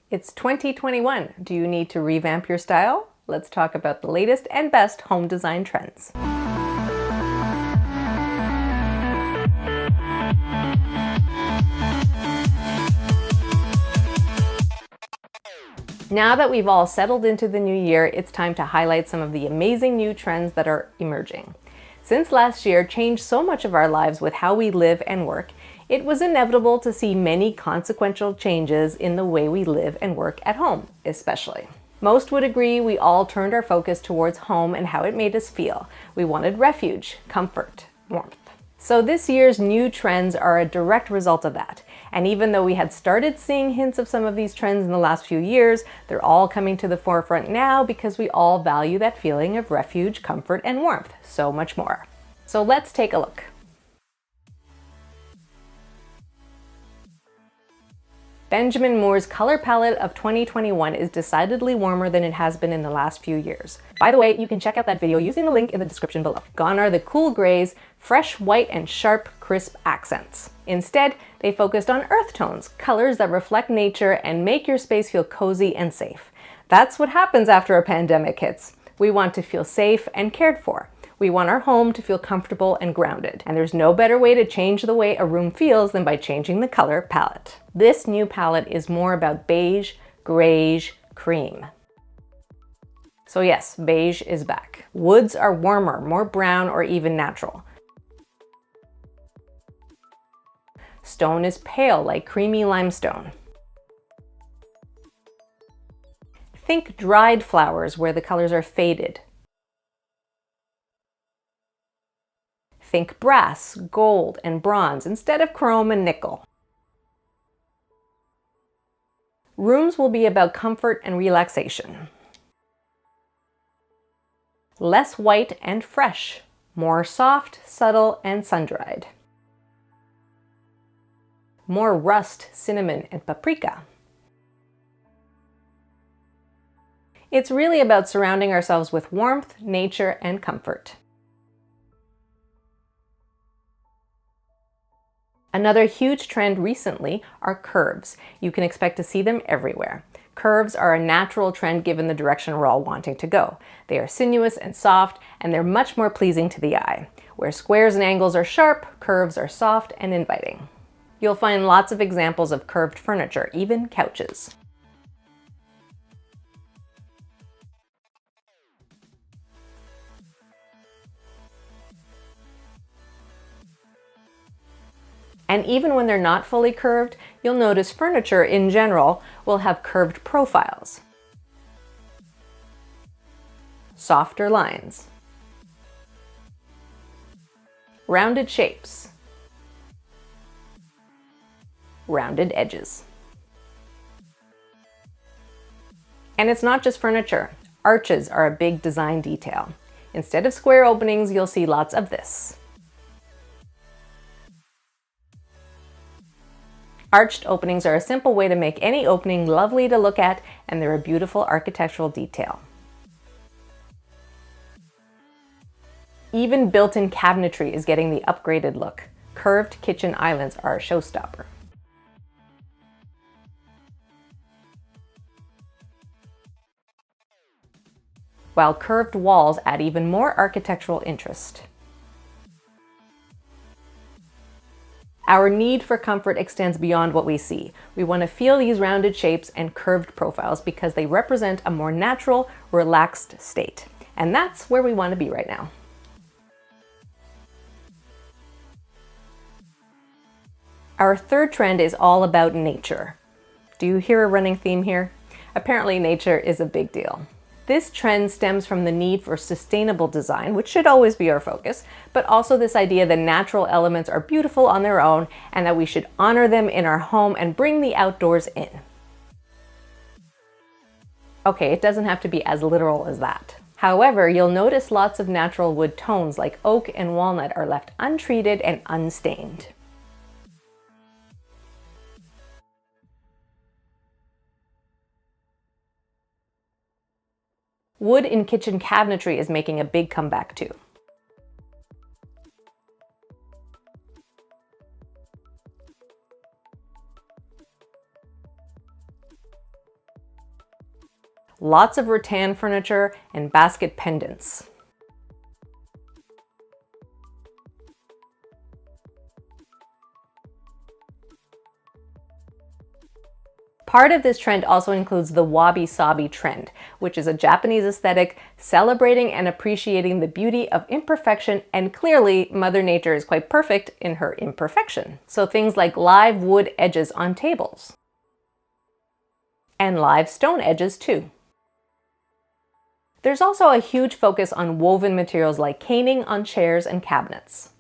It's 2021. Do you need to revamp your style? Let's talk about the latest and best home design trends. Now that we've all settled into the new year, it's time to highlight some of the amazing new trends that are emerging. Since last year changed so much of our lives with how we live and work, it was inevitable to see many consequential changes in the way we live and work at home, especially. Most would agree we all turned our focus towards home and how it made us feel. We wanted refuge, comfort, warmth. So this year's new trends are a direct result of that. And even though we had started seeing hints of some of these trends in the last few years, they're all coming to the forefront now because we all value that feeling of refuge, comfort, and warmth so much more. So let's take a look. Benjamin Moore's color palette of 2021 is decidedly warmer than it has been in the last few years. By the way, you can check out that video using the link in the description below. Gone are the cool grays, fresh white, and sharp, crisp accents. Instead, they focused on earth tones, colors that reflect nature and make your space feel cozy and safe. That's what happens after a pandemic hits. We want to feel safe and cared for. We want our home to feel comfortable and grounded, and there's no better way to change the way a room feels than by changing the color palette. This new palette is more about beige, grayish, cream. So yes, beige is back. Woods are warmer, more brown, or even natural. Stone is pale, like creamy limestone. Think dried flowers where the colors are faded. Think brass, gold, and bronze instead of chrome and nickel. Rooms will be about comfort and relaxation. Less white and fresh, more soft, subtle, and sun-dried. More rust, cinnamon, and paprika. It's really about surrounding ourselves with warmth, nature, and comfort. Another huge trend recently are curves. You can expect to see them everywhere. Curves are a natural trend given the direction we're all wanting to go. They are sinuous and soft, and they're much more pleasing to the eye. Where squares and angles are sharp, curves are soft and inviting. You'll find lots of examples of curved furniture, even couches. And even when they're not fully curved, you'll notice furniture in general will have curved profiles. Softer lines. Rounded shapes. Rounded edges. And it's not just furniture. Arches are a big design detail. Instead of square openings, you'll see lots of this. Arched openings are a simple way to make any opening lovely to look at, and they're a beautiful architectural detail. Even built-in cabinetry is getting the upgraded look. Curved kitchen islands are a showstopper. While curved walls add even more architectural interest. Our need for comfort extends beyond what we see. We want to feel these rounded shapes and curved profiles because they represent a more natural, relaxed state. And that's where we want to be right now. Our third trend is all about nature. Do you hear a running theme here? Apparently nature is a big deal. This trend stems from the need for sustainable design, which should always be our focus, but also this idea that natural elements are beautiful on their own and that we should honor them in our home and bring the outdoors in. Okay, it doesn't have to be as literal as that. However, you'll notice lots of natural wood tones like oak and walnut are left untreated and unstained. Wood in kitchen cabinetry is making a big comeback too. lots of rattan furniture, and basket pendants. Part of this trend also includes the wabi-sabi trend, which is a Japanese aesthetic celebrating and appreciating the beauty of imperfection, and clearly Mother Nature is quite perfect in her imperfection. So things like live wood edges on tables, and live stone edges too. There's also a huge focus on woven materials like caning on chairs and cabinets.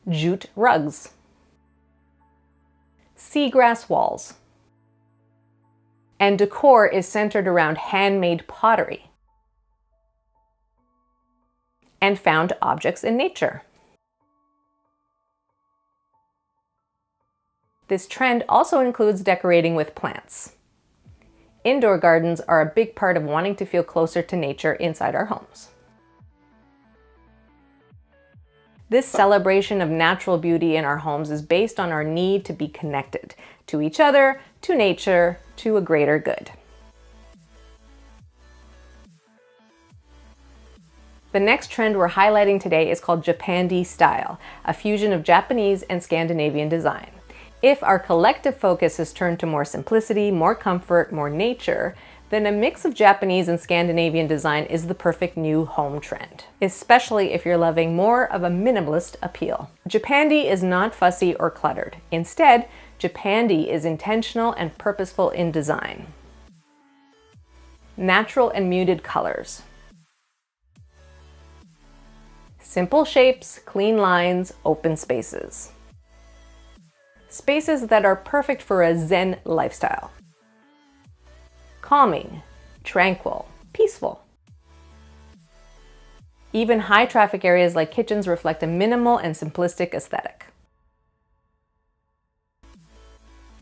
Jute rugs, seagrass walls, and decor is centered around handmade pottery and found objects in nature. This trend also includes decorating with plants. Indoor gardens are a big part of wanting to feel closer to nature inside our homes. This celebration of natural beauty in our homes is based on our need to be connected to each other, to nature, to a greater good. The next trend we're highlighting today is called Japandi style, a fusion of Japanese and Scandinavian design. If our collective focus is turned to more simplicity, more comfort, more nature, then a mix of Japanese and Scandinavian design is the perfect new home trend, especially if you're loving more of a minimalist appeal. Japandi is not fussy or cluttered. Instead, Japandi is intentional and purposeful in design. Natural and muted colors. Simple shapes, clean lines, open spaces. Spaces that are perfect for a Zen lifestyle. Calming, tranquil, peaceful. Even high traffic areas like kitchens reflect a minimal and simplistic aesthetic.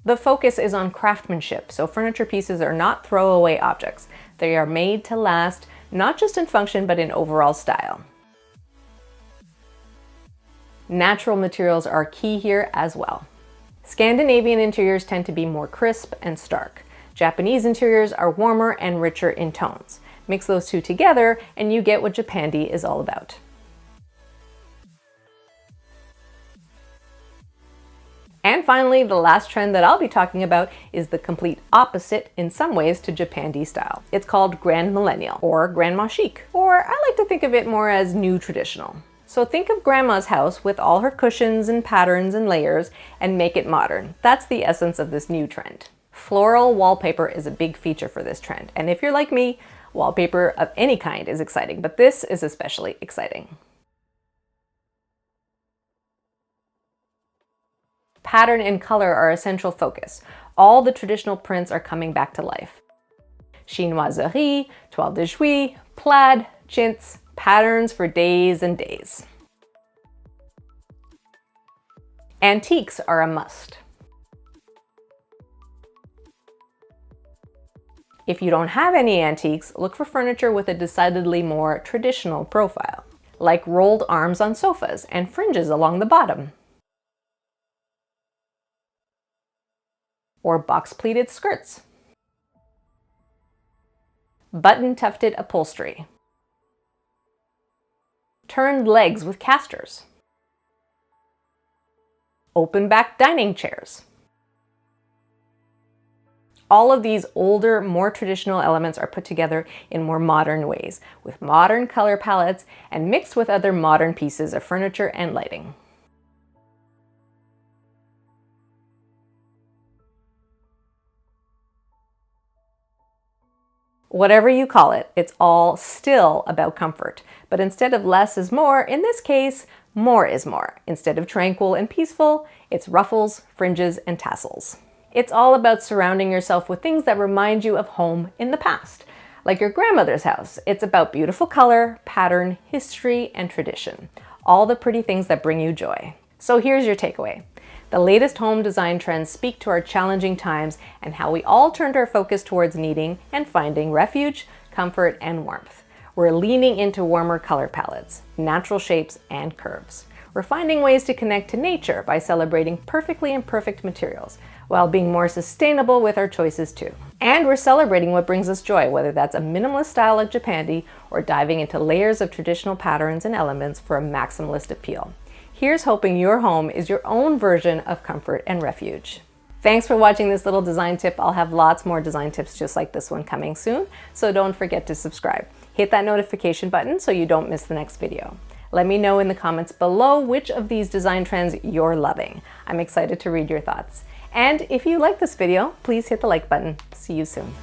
The focus is on craftsmanship, so furniture pieces are not throwaway objects. They are made to last, not just in function, but in overall style. Natural materials are key here as well. Scandinavian interiors tend to be more crisp and stark. Japanese interiors are warmer and richer in tones. Mix those two together and you get what Japandi is all about. And finally, the last trend that I'll be talking about is the complete opposite in some ways to Japandi style. It's called Grandmillenial, or Grandma Chic, or I like to think of it more as new traditional. So think of grandma's house with all her cushions and patterns and layers and make it modern. That's the essence of this new trend. Floral wallpaper is a big feature for this trend, and if you're like me, wallpaper of any kind is exciting, but this is especially exciting. Pattern and color are a central focus. All the traditional prints are coming back to life. Chinoiserie, toile de Jouy, plaid, chintz, patterns for days and days. Antiques are a must. If you don't have any antiques, look for furniture with a decidedly more traditional profile, like rolled arms on sofas and fringes along the bottom, or box-pleated skirts, button-tufted upholstery, turned legs with casters, open-back dining chairs. All of these older, more traditional elements are put together in more modern ways, with modern color palettes and mixed with other modern pieces of furniture and lighting. Whatever you call it, it's all still about comfort. But instead of less is more, in this case, more is more. Instead of tranquil and peaceful, it's ruffles, fringes, and tassels. It's all about surrounding yourself with things that remind you of home in the past, like your grandmother's house. It's about beautiful color, pattern, history, and tradition. All the pretty things that bring you joy. So here's your takeaway. The latest home design trends speak to our challenging times and how we all turned our focus towards needing and finding refuge, comfort, and warmth. We're leaning into warmer color palettes, natural shapes, and curves. We're finding ways to connect to nature by celebrating perfectly imperfect materials, while being more sustainable with our choices too. And we're celebrating what brings us joy, whether that's a minimalist style like Japandi or diving into layers of traditional patterns and elements for a maximalist appeal. Here's hoping your home is your own version of comfort and refuge. Thanks for watching this little design tip. I'll have lots more design tips just like this one coming soon, so don't forget to subscribe. Hit that notification button so you don't miss the next video. Let me know in the comments below which of these design trends you're loving. I'm excited to read your thoughts. And if you like this video, please hit the like button. See you soon.